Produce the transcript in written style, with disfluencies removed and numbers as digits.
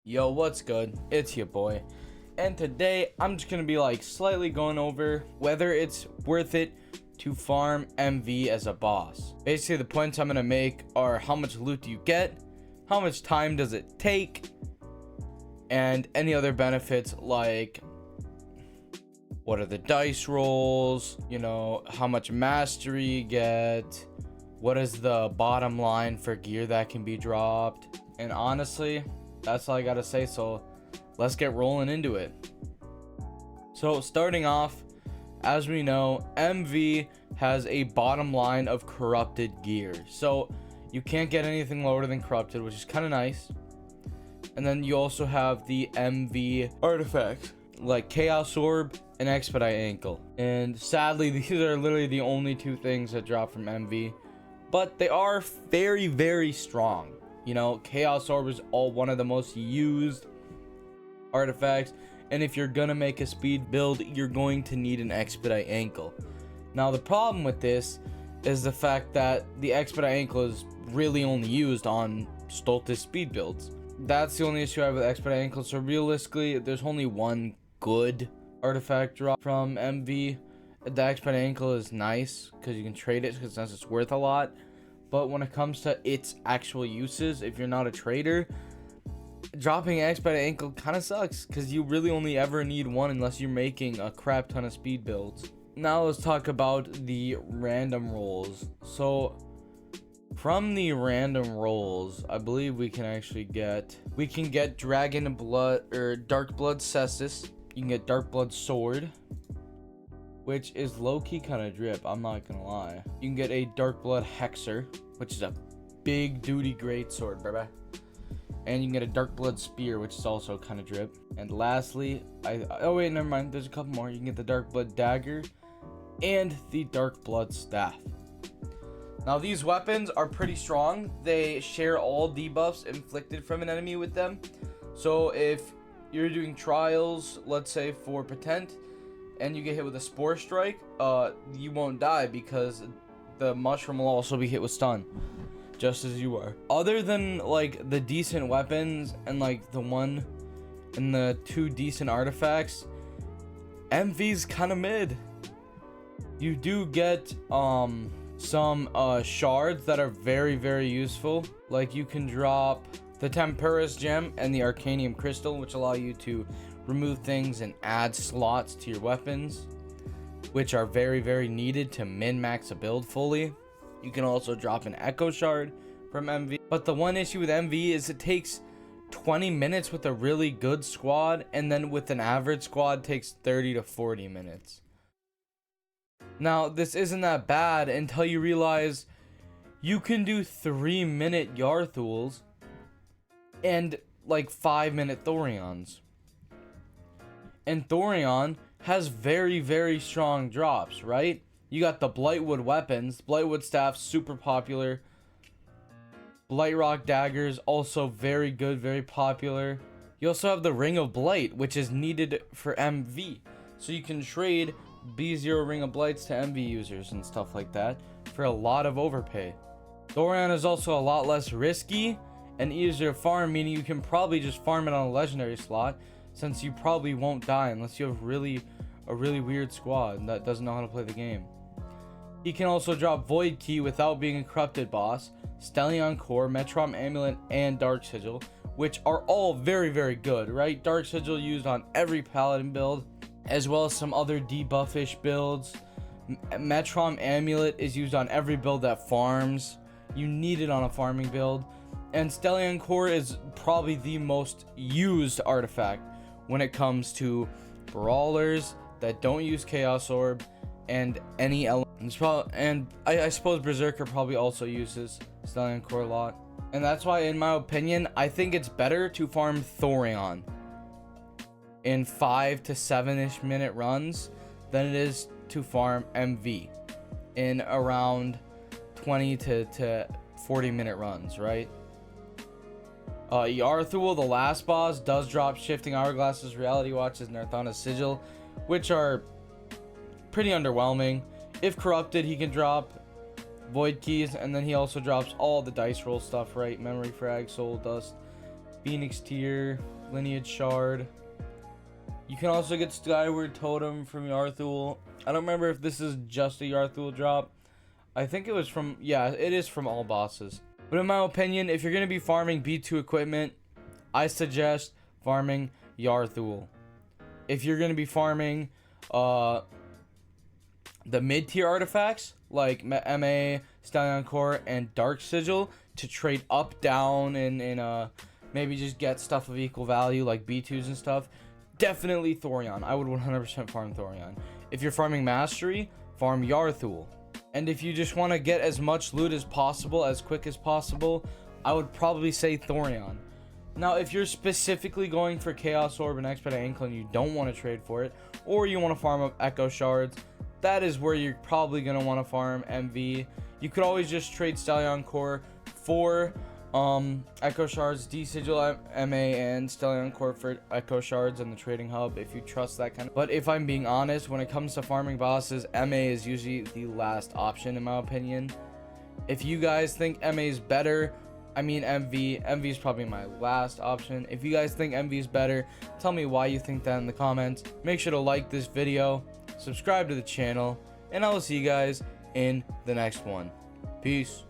Yo, what's good? It's your boy. And today I'm just gonna be like slightly going over whether it's worth it to farm MV as a boss. Basically, the points I'm gonna make are how much loot do you get, how much time does it take, and any other benefits like what are the dice rolls, how much mastery you get, what is the bottom line for gear that can be dropped. And honestly, that's all I gotta say, so let's get rolling into it. So starting off, as we know, MV has a bottom line of corrupted gear, so you can't get anything lower than corrupted, which is kind of nice. And then you also have the MV artifacts like Chaos Orb and Expedite Ankle, and sadly these are literally the only two things that drop from MV, but they are very, very strong. Chaos Orb is one of the most used artifacts, and if you're gonna make a speed build, you're going to need an Expedite Ankle. Now the problem with this is the fact that the Expedite Ankle is really only used on Stultus speed builds. That's the only issue I have with Expedite Ankle. So realistically, there's only one good artifact drop from MV. The Expedite Ankle is nice because you can trade it since it's worth a lot. But when it comes to its actual uses, if you're not a trader, dropping an Expedite Ankle kind of sucks because you really only ever need one unless you're making a crap ton of speed builds. Now let's talk about the random rolls. So from the random rolls, I believe we can get Dragon Blood or Dark Blood Cestus. You can get Dark Blood Sword, which is low-key kind of drip, I'm not gonna lie. You can get a Dark Blood Hexer, which is a big duty great sword, baby. And you can get a Dark Blood Spear, which is also kind of drip. And lastly, oh wait, never mind, there's a couple more. You can get the Dark Blood Dagger and the Dark Blood Staff. Now these weapons are pretty strong. They share all debuffs inflicted from an enemy with them. So if you're doing trials, let's say for Patent, and you get hit with a Spore Strike, you won't die because the mushroom will also be hit with stun, just as you are. Other than like the decent weapons and like the one and the two decent artifacts, MV's kind of mid. You do get some shards that are very, very useful. Like you can drop the Temperas Gem and the Arcanium Crystal, which allow you to remove things and add slots to your weapons, which are very, very needed to min-max a build fully. You can also drop an Echo Shard from MV. But the one issue with MV is it takes 20 minutes with a really good squad, and then with an average squad takes 30 to 40 minutes. Now, this isn't that bad until you realize you can do 3-minute Yarthuls and like 5-minute Thorions. And Thorion has very, very strong drops, right? You got the Blightwood weapons. Blightwood Staff, super popular. Blightrock Daggers, also very good, very popular. You also have the Ring of Blight, which is needed for MV. So you can trade B0 Ring of Blights to MV users and stuff like that for a lot of overpay. Thorion is also a lot less risky and easier to farm, meaning you can probably just farm it on a legendary slot, since you probably won't die unless you have a really weird squad that doesn't know how to play the game. He can also drop Void Key without being a corrupted boss, Stellion Core, Metrom Amulet, and Dark Sigil, which are all very, very good, right? Dark Sigil used on every Paladin build, as well as some other debuffish builds. Metrom Amulet is used on every build that farms. You need it on a farming build. And Stellion Core is probably the most used artifact when it comes to brawlers that don't use Chaos Orb and any elements. And I suppose Berserker probably also uses Stellion Core a lot. And that's why, in my opinion, I think it's better to farm Thorion in 5 to 7-ish minute runs than it is to farm MV in around 20 to 40 minute runs, right? Yarthul, the last boss, does drop Shifting Hourglasses, Reality Watches, and Narthana's Sigil, which are pretty underwhelming. If corrupted, he can drop Void Keys, and then he also drops all the dice roll stuff, right? Memory Frag, Soul Dust, Phoenix Tier, Lineage Shard. You can also get Skyward Totem from Yarthul. I don't remember if this is just a Yarthul drop. I think it was from, yeah, it is from all bosses. But in my opinion, if you're going to be farming B2 equipment, I suggest farming Yarthul. If you're going to be farming the mid-tier artifacts, like MA, Stallion Core, and Dark Sigil, to trade up, down, and maybe just get stuff of equal value, like B2s and stuff, definitely Thorion. I would 100% farm Thorion. If you're farming Mastery, farm Yarthul. And if you just want to get as much loot as possible, as quick as possible, I would probably say Thorion. Now, if you're specifically going for Chaos Orb and Expedite Ankle and you don't want to trade for it, or you want to farm up Echo Shards, that is where you're probably going to want to farm MV. You could always just trade Stallion Core for Echo Shards, D-Sigil MA, and Stallion Core for Echo Shards in the trading hub if you trust that kind of. But if I'm being honest, when it comes to farming bosses, MA is usually the last option in my opinion. If you guys think MA is better, I mean MV is probably my last option. If you guys think MV is better, tell me why you think that in the comments. Make sure to like this video, subscribe to the channel, and I will see you guys in the next one. Peace.